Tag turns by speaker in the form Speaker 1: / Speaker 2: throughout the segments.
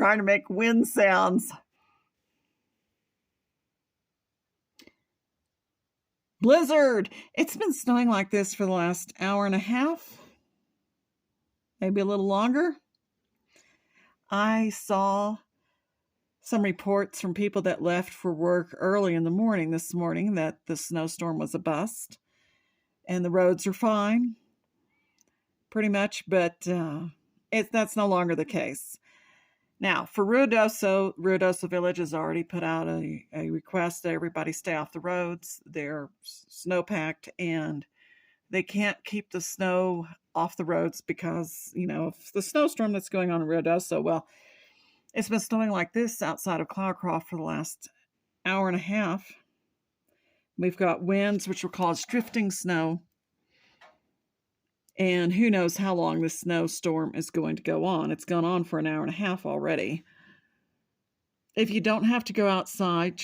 Speaker 1: trying to make wind sounds. Blizzard! It's been snowing like this for the last hour and a half, maybe a little longer. I saw some reports from people that left for work early in the morning this morning that the snowstorm was a bust and the roads are fine, pretty much, but that's no longer the case. Now, for Ruidoso Village has already put out a request that everybody stay off the roads. They're snow-packed, and they can't keep the snow off the roads because, of the snowstorm that's going on in Ruidoso. Well, it's been snowing like this outside of Cloudcroft for the last hour and a half. We've got winds, which will cause drifting snow. And who knows how long this snowstorm is going to go on. It's gone on for an hour and a half already. If you don't have to go outside,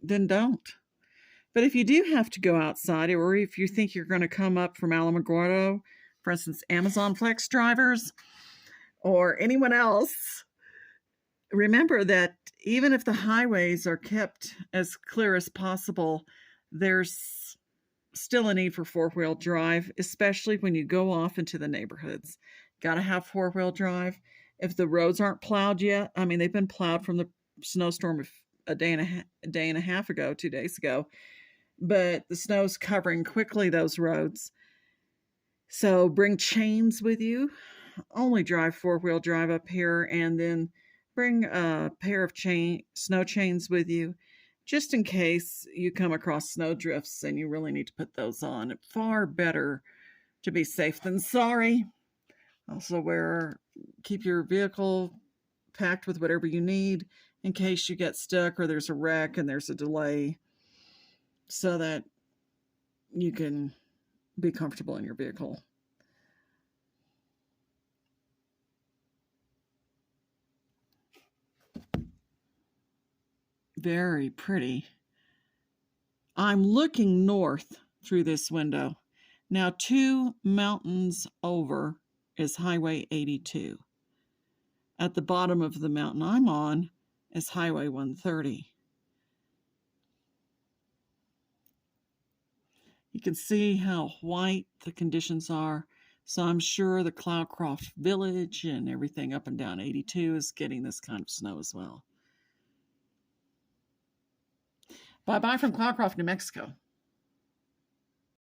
Speaker 1: then don't. But if you do have to go outside, or if you think you're going to come up from Alamogordo, for instance, Amazon Flex drivers, or anyone else, remember that even if the highways are kept as clear as possible, there's still a need for four-wheel drive, especially when you go off into the neighborhoods. Got to have four-wheel drive. If the roads aren't plowed yet, they've been plowed from the snowstorm a day and a half ago, 2 days ago, but the snow's covering quickly those roads. So bring chains with you. Only drive four-wheel drive up here, and then bring a pair of snow chains with you, just in case you come across snow drifts and you really need to put those on. Far better to be safe than sorry. Also keep your vehicle packed with whatever you need in case you get stuck or there's a wreck and there's a delay, so that you can be comfortable in your vehicle. Very pretty. I'm looking north through this window. Now, 2 mountains over is Highway 82. At the bottom of the mountain I'm on is Highway 130. You can see how white the conditions are. So I'm sure the Cloudcroft Village and everything up and down 82 is getting this kind of snow as well. Bye-bye from Cloudcroft, New Mexico.